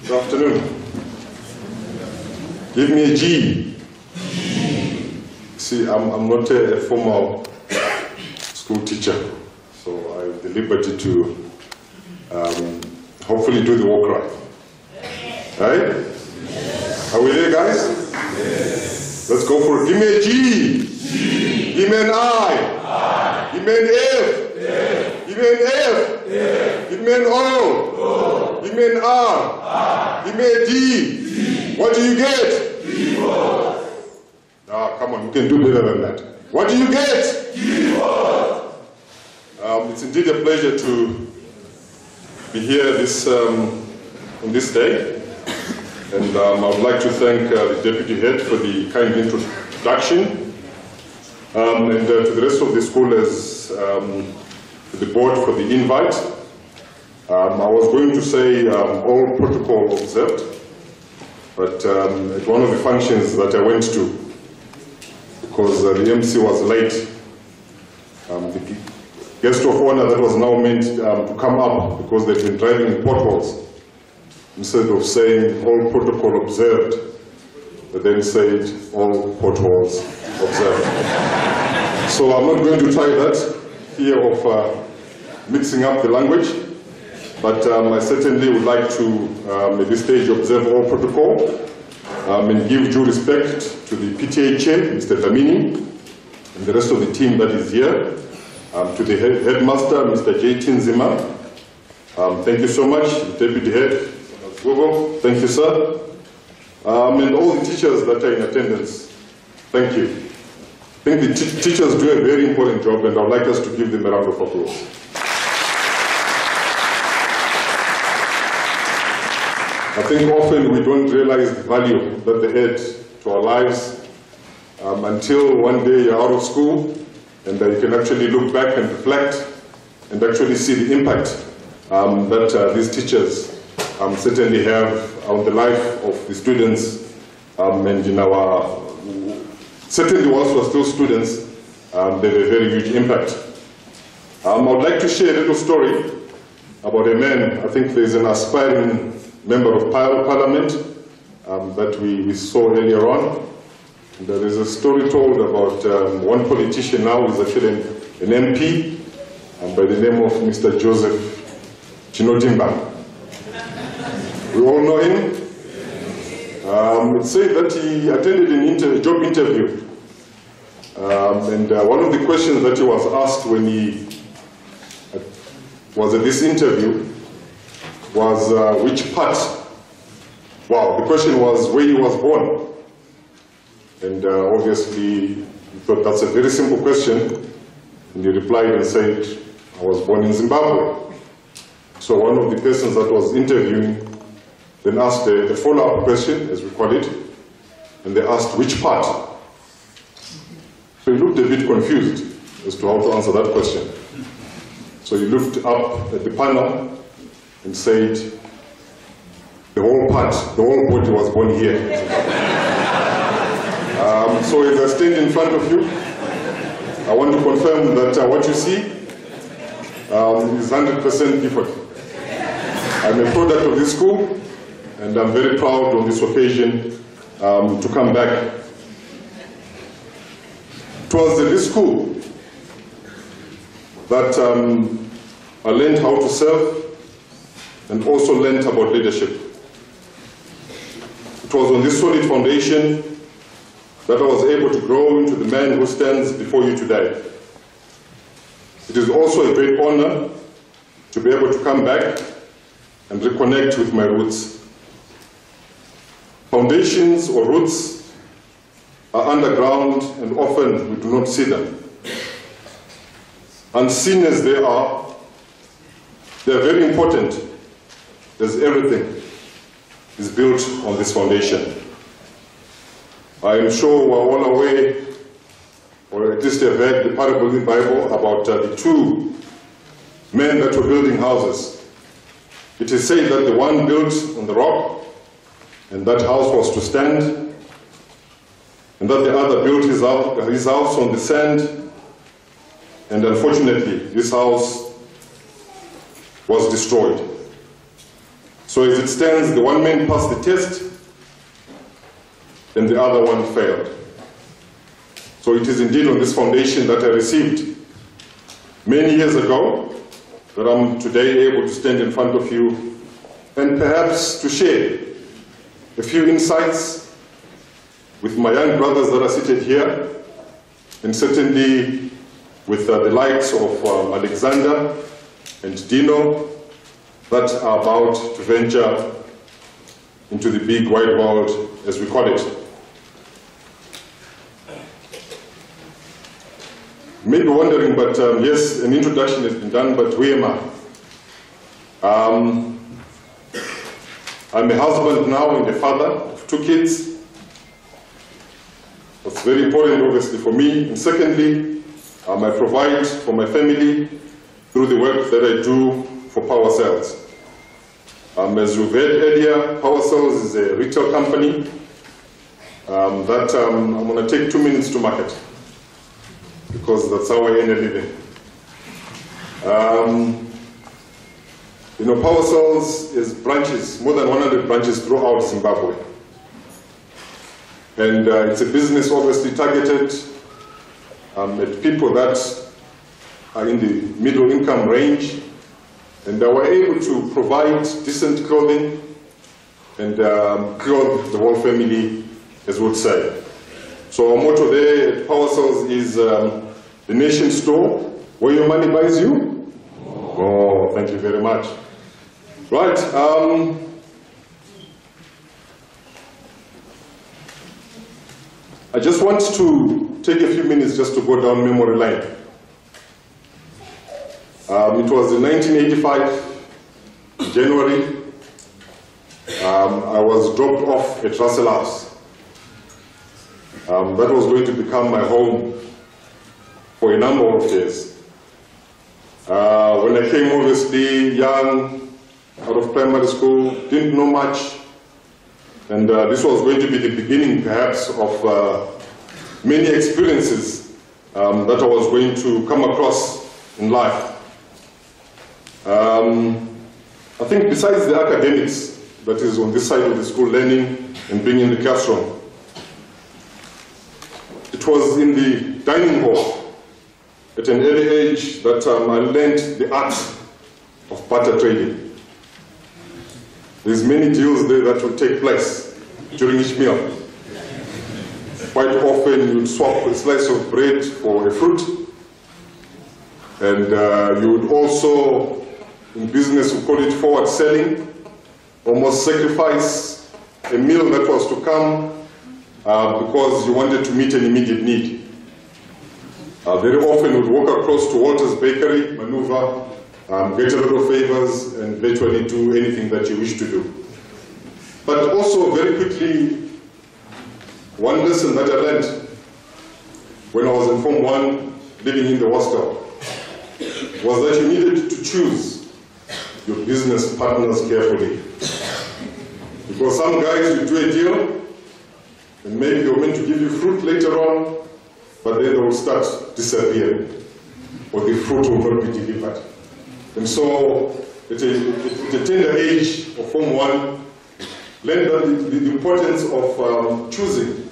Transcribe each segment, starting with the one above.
Good afternoon. Give me a G. See, I'm not a formal school teacher, so I have the liberty to hopefully do the walk right. Right? Are we there, guys? Yes. Let's go for it. Give me a G. G. Give me an I. Give me an F. Give me an F. Give me an O. Give me an R. Give me a D. What do you get? Gifford. Ah, come on, you can do better than that. What do you get? Gifford. It's indeed a pleasure to be here on this day. And I would like to thank the Deputy Head for the kind introduction, and to the rest of the scholars, to the board for the invite. I was going to say all protocol observed, but at one of the functions that I went to, because the MC was late, the guest of honor that was now meant to come up because they've been driving in potholes, instead of saying all protocol observed, but then said all potholes observed. So I'm not going to try that, fear of mixing up the language, but I certainly would like to, at this stage, observe all protocol and give due respect to the PTA chair, Mr. Tamini, and the rest of the team that is here, to the headmaster, Mr. J. Tinzima. Thank you so much, Deputy Head. Thank you, sir. And all the teachers that are in attendance, thank you. I think the teachers do a very important job, and I'd like us to give them a round of applause. I think often we don't realize the value that they add to our lives until one day you're out of school, and you can actually look back and reflect and actually see the impact that these teachers certainly have on the life of the students, and in our, certainly whilst we're still students, they have a very huge impact. I would like to share a little story about a man. I think there's an aspiring member of Parliament that we saw earlier on. And there is a story told about one politician now who is actually an MP by the name of Mr. Joseph Chinodimba. We all know him. It said that he attended a job interview. And one of the questions that he was asked when he was at this interview was which part? Wow, the question was where he was born. And obviously, he thought that's a very simple question. And he replied and said, I was born in Zimbabwe. So one of the persons that was interviewing then asked the follow-up question, as we call it, and they asked, which part? So he looked a bit confused as to how to answer that question. So he looked up at the panel and said, the whole part, the whole body was born here. So as I stand in front of you, I want to confirm that what you see is 100% Gifford. I'm a product of this school, and I'm very proud on this occasion to come back. It was at this school that I learned how to serve and also learned about leadership. It was on this solid foundation that I was able to grow into the man who stands before you today. It is also a great honor to be able to come back and reconnect with my roots. Foundations or roots are underground, and often we do not see them. Unseen as they are very important, as everything is built on this foundation. I am sure we're all aware, or at least have read the parable in the Bible about the two men that were building houses. It is said that the one built on the rock, and that house was to stand, and that the other built his house on the sand, and unfortunately this house was destroyed. So as it stands, the one man passed the test and the other one failed. So it is indeed on this foundation that I received many years ago that I'm today able to stand in front of you and perhaps to share a few insights with my young brothers that are seated here, and certainly with the likes of Alexander and Dino that are about to venture into the big wide world, as we call it. You may be wondering, but yes, an introduction has been done, but who am I? I'm a husband now and a father of 2 kids. That's very important, obviously, for me. And secondly, I provide for my family through the work that I do for Power Cells. As you've heard earlier, Power Cells is a retail company that I'm going to take 2 minutes to market, because that's how I earn a living. You know, Power Cells is branches, more than 100 branches throughout Zimbabwe. And it's a business obviously targeted at people that are in the middle income range, and we're able to provide decent clothing and clothe the whole family, as we would say. So our motto there at Power Cells is the nation store, where your money buys you. Oh, thank you very much. Right. I just want to take a few minutes just to go down memory lane. It was in 1985, January. I was dropped off at Russell House. That was going to become my home for a number of years. When I came, obviously young, out of primary school, didn't know much, and this was going to be the beginning, perhaps, of many experiences that I was going to come across in life. I think besides the academics that is on this side of the school, learning and being in the classroom, it was in the dining hall at an early age that I learned the art of barter trading. There's many deals there that will take place during each meal. Quite often you'd swap a slice of bread for a fruit, and you would also, in business we call it forward selling, almost sacrifice a meal that was to come because you wanted to meet an immediate need. Very often we'd walk across to Walter's Bakery, maneuver, get a lot of favors, and virtually do anything that you wish to do. But also, very quickly, one lesson that I learned when I was in Form 1, living in the hostel, was that you needed to choose your business partners carefully. Because some guys, you do a deal, and maybe they're meant to give you fruit later on, but then they will start disappearing, or the fruit will not be delivered. And so, at a tender age of Form 1, learned the importance of choosing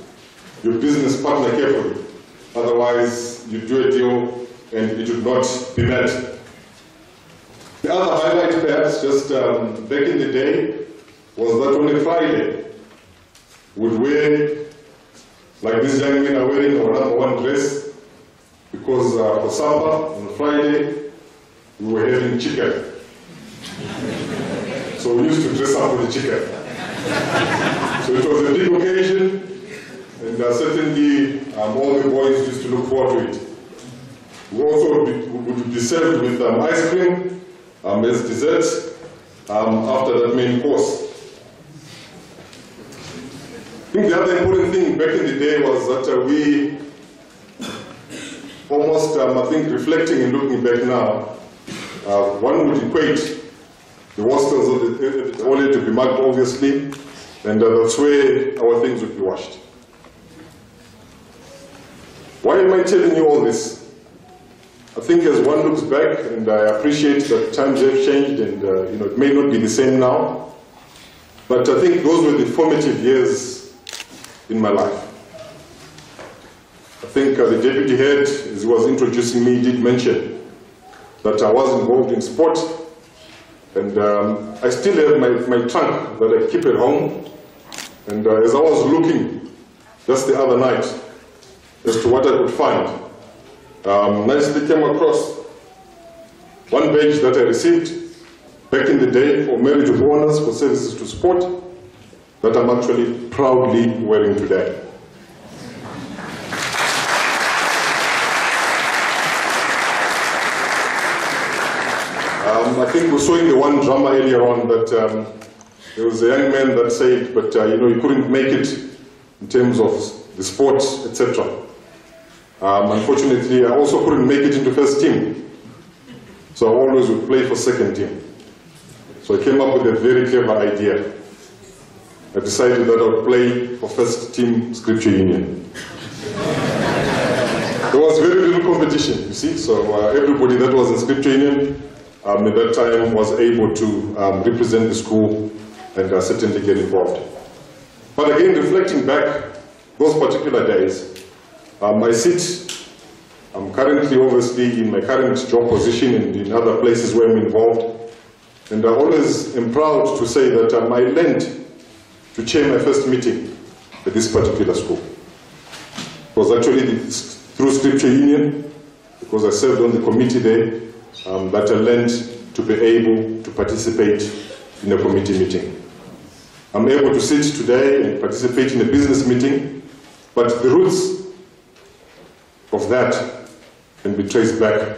your business partner carefully. Otherwise, you do a deal and it would not be met. The other highlight, perhaps, just back in the day, was that on a Friday, we'd wear, like these young men are wearing, our #1 dress, because for supper on Friday, we were having chicken. So we used to dress up for the chicken. So it was a big occasion, and certainly all the boys used to look forward to it. We also would be served with ice cream as dessert after that main course. I think the other important thing back in the day was that we almost, I think, reflecting and looking back now, one would equate the hostels only to be marked, obviously, and that's where our things would be washed. Why am I telling you all this? I think as one looks back, and I appreciate that times have changed, and it may not be the same now, But I think those were the formative years in my life. I think the deputy head, as he was introducing me, did mention that I was involved in sport, and I still have my trunk that I keep at home. And as I was looking just the other night as to what I could find, nicely came across one badge that I received back in the day for Merit of Honors for services to sport that I'm actually proudly wearing today. I think we saw in the one drama earlier on that there was a young man that said, but you know, he couldn't make it in terms of the sport, etc. Unfortunately, I also couldn't make it into first team, so I always would play for second team. So I came up with a very clever idea. I decided that I would play for first team Scripture Union. There was very little competition, you see, so everybody that was in Scripture Union at that time was able to represent the school and certainly get involved. But again, reflecting back those particular days, I sit, I'm currently obviously in my current job position and in other places where I'm involved, and I always am proud to say that I learned to chair my first meeting at this particular school. It was actually through Scripture Union, because I served on the committee there, that I learned to be able to participate in a committee meeting. I'm able to sit today and participate in a business meeting, but the roots of that can be traced back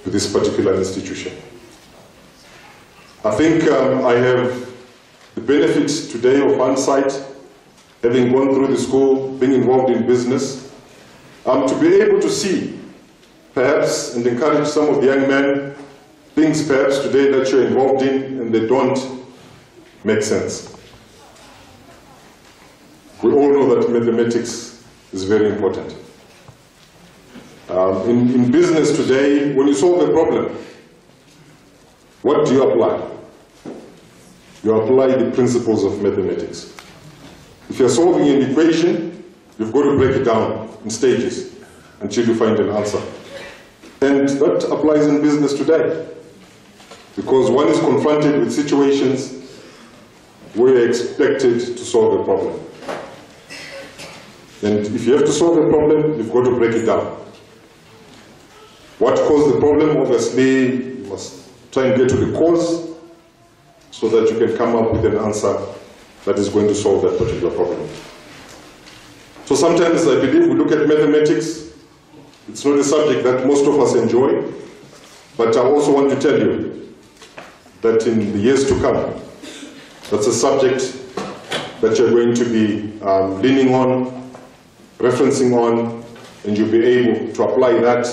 to this particular institution. I think I have the benefit today of hindsight, having gone through the school, being involved in business, to be able to see perhaps and encourage some of the young men things perhaps today that you're involved in and they don't make sense. We all know that mathematics is very important. In business today, when you solve a problem, what do you apply? You apply the principles of mathematics. If you're solving an equation, you've got to break it down in stages until you find an answer. And that applies in business today, because one is confronted with situations where you're expected to solve a problem. And if you have to solve a problem, you've got to break it down. What caused the problem? Obviously, you must try and get to the cause so that you can come up with an answer that is going to solve that particular problem. So sometimes I believe we look at mathematics, it's not a subject that most of us enjoy, but I also want to tell you that in the years to come, that's a subject that you're going to be leaning on, referencing on, and you'll be able to apply that.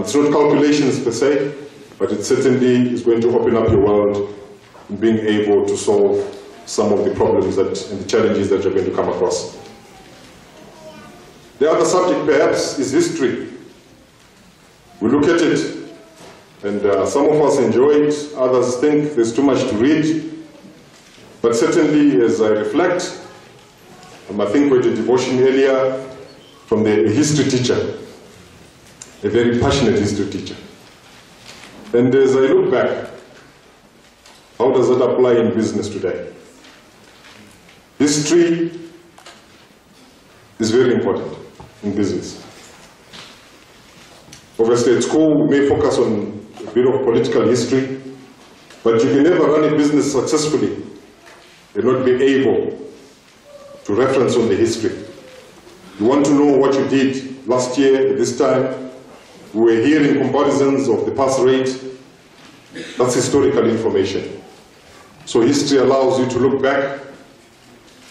It's not calculations per se, but it certainly is going to open up your world in being able to solve some of the problems and the challenges that you're going to come across. The other subject perhaps is history. We look at it, and some of us enjoy it, others think there's too much to read. But certainly as I reflect, I think we had a devotion earlier from the history teacher, a very passionate history teacher. And as I look back, how does that apply in business today? History is very important in business. Obviously at school we may focus on a bit of political history, but you can never run a business successfully and not be able to reference on the history. You want to know what you did last year at this time. We were hearing comparisons of the pass rate. That's historical information. So history allows you to look back,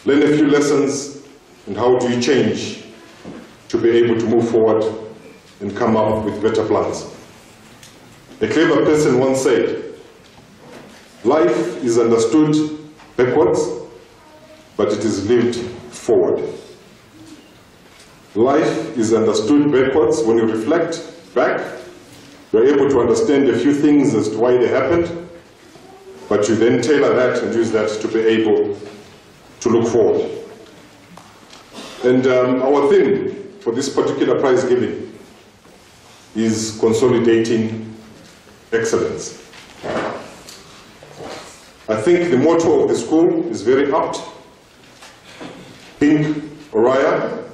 learn a few lessons, and how do you change to be able to move forward and come up with better plans. A clever person once said, life is understood backwards, but it is lived forward. Life is understood backwards. When you reflect back, you're able to understand a few things as to why they happened. but you then tailor that and use that to be able to look forward. And our theme for this particular prize giving is consolidating excellence. I think the motto of the school is very apt. Pink Orion,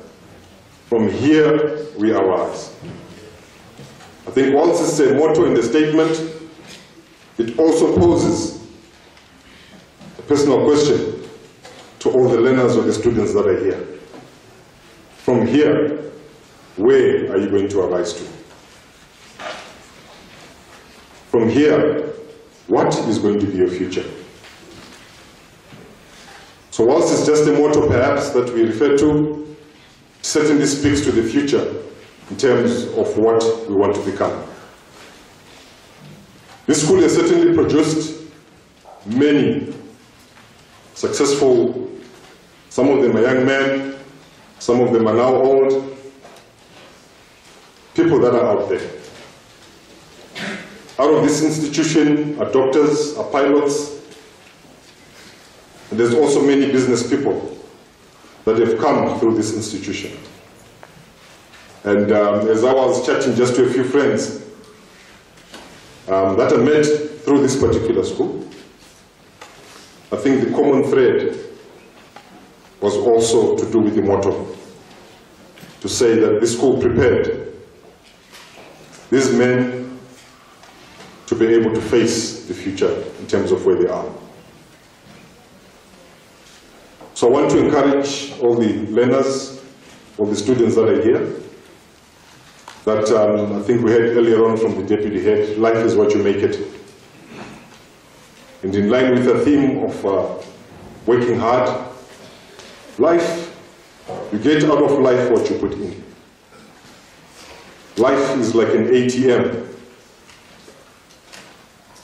from here we arise. I think whilst it's a motto in the statement, it also poses a personal question to all the learners or the students that are here. From here, where are you going to arise to? From here, what is going to be your future? So whilst it's just a motto perhaps that we refer to, it certainly speaks to the future in terms of what we want to become. This school has certainly produced many successful, some of them are young men, some of them are now old, people that are out there. Out of this institution are doctors, are pilots, and there's also many business people that have come through this institution. And as I was chatting just to a few friends that I met through this particular school, I think the common thread was also to do with the motto, to say that this school prepared these men to be able to face the future in terms of where they are. So I want to encourage all the learners, all the students that are here, that I think we heard earlier on from the deputy head, life is what you make it. And in line with the theme of working hard, life, you get out of life what you put in. Life is like an ATM.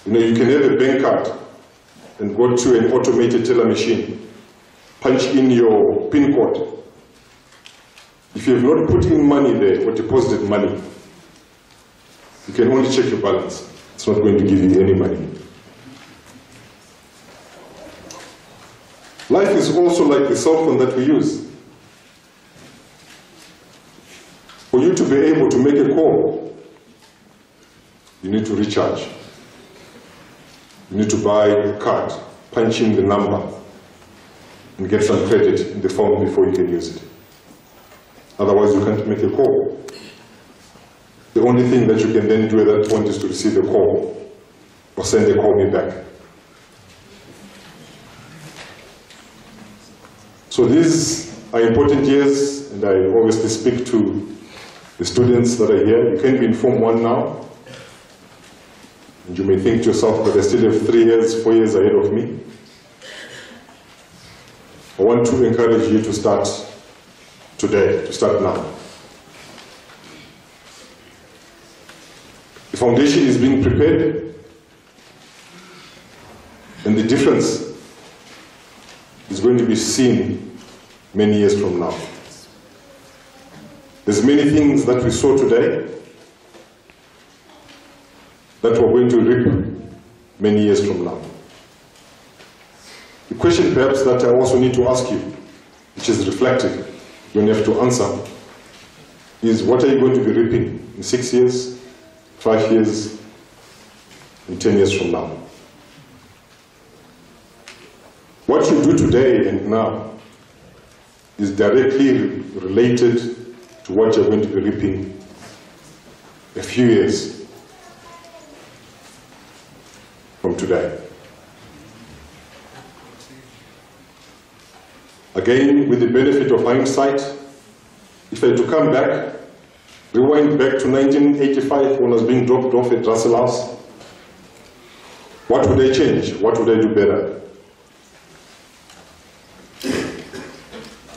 You know, you can have a bank card and go to an automated teller machine, punch in your PIN code. If you have not put in money there or deposited money, you can only check your balance. It's not going to give you any money. Life is also like the cell phone that we use. For you to be able to make a call, you need to recharge. You need to buy a card, punch in the number, and get some credit in the phone before you can use it. Otherwise, you can't make a call. The only thing that you can then do at that point is to receive a call or send a call me back. So these are important years, and I obviously speak to the students that are here. You can be in Form 1 now, and you may think to yourself, but I still have 3 years, 4 years ahead of me. I want to encourage you to start today, to start now. The foundation is being prepared, and the difference is going to be seen many years from now. There's many things that we saw today that we're going to reap many years from now. The question perhaps that I also need to ask you, which is reflective, you don't have to answer, is what are you going to be reaping in 6 years, 5 years, and 10 years from now? What you do today and now is directly related to what you're going to be reaping a few years from today. Again, with the benefit of hindsight, if I had to come back, rewind back to 1985 when I was being dropped off at Russell House, what would I change? What would I do better?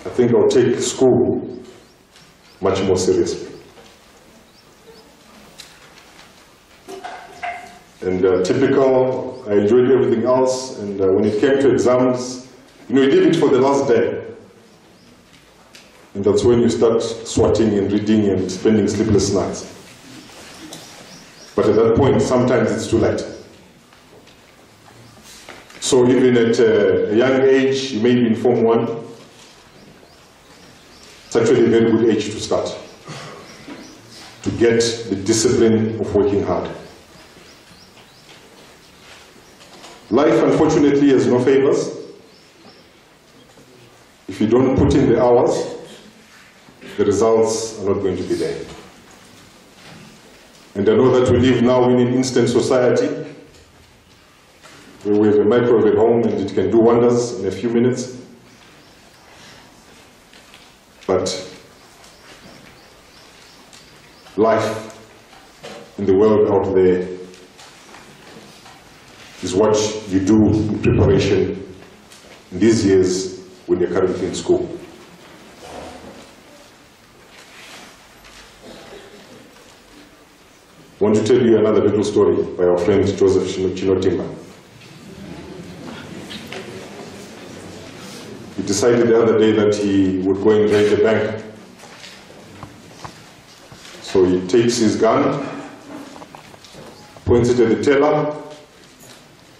I think I'll take school much more seriously. And typical, I enjoyed everything else, and when it came to exams, you know, you did it for the last day. And that's when you start swatting and reading and spending sleepless nights. But at that point, sometimes it's too late. So even at a young age, you may be in Form 1, it's actually a very good age to start, to get the discipline of working hard. Life, unfortunately, has no favors. If you don't put in the hours, the results are not going to be there. And I know that we live now in an instant society where we have a microwave at home and it can do wonders in a few minutes. But life in the world out there is what you do in preparation in these years when you're currently in school. I want to tell you another little story by our friend Joseph Chinotimba. He decided the other day that he would go and raid the bank. So he takes his gun, points it at the teller,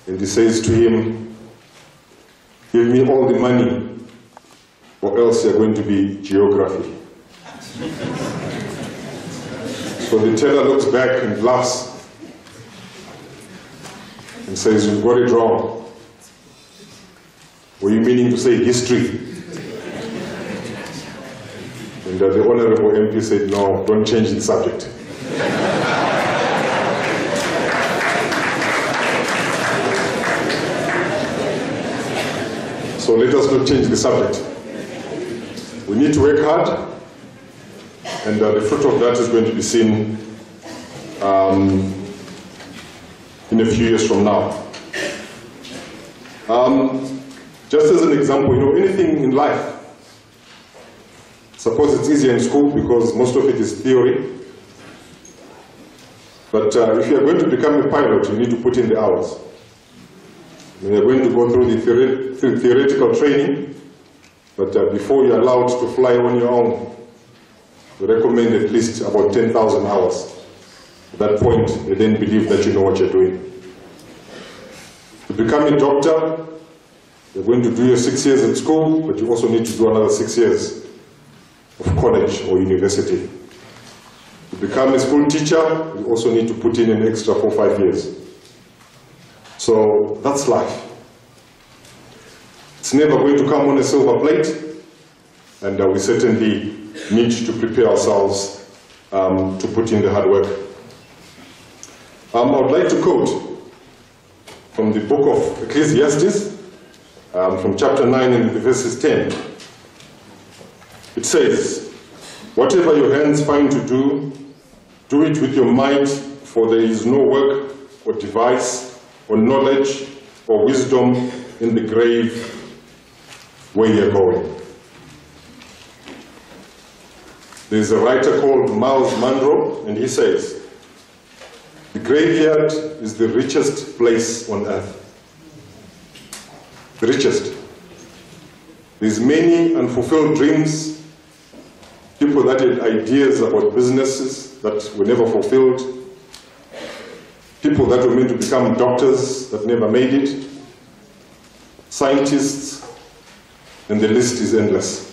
and he says to him, "Give me all the money, or else you're going to be geography." So the teller looks back and laughs and says, "You've got it wrong. Were you meaning to say history?" And the Honorable MP said, "No, don't change the subject." So let us not change the subject. We need to work hard. And the fruit of that is going to be seen in a few years from now. Just as an example, anything in life, suppose it's easier in school because most of it is theory. But if you are going to become a pilot, you need to put in the hours. You are going to go through the theoretical training, but before you're allowed to fly on your own, we recommend at least about 10,000 hours. At that point, they then believe that you know what you're doing. To become a doctor, you're going to do your 6 years at school, but you also need to do another 6 years of college or university. To become a school teacher, you also need to put in an extra 4 or 5 years. So that's life. It's never going to come on a silver plate, and we certainly need to prepare ourselves to put in the hard work. I would like to quote from the book of Ecclesiastes, from chapter 9 and verses 10. It says, "Whatever your hands find to do, do it with your might, for there is no work or device or knowledge or wisdom in the grave where you're going." There's a writer called Miles Monroe, and he says, "The graveyard is the richest place on earth." The richest. There's many unfulfilled dreams, people that had ideas about businesses that were never fulfilled, people that were meant to become doctors that never made it, scientists, and the list is endless.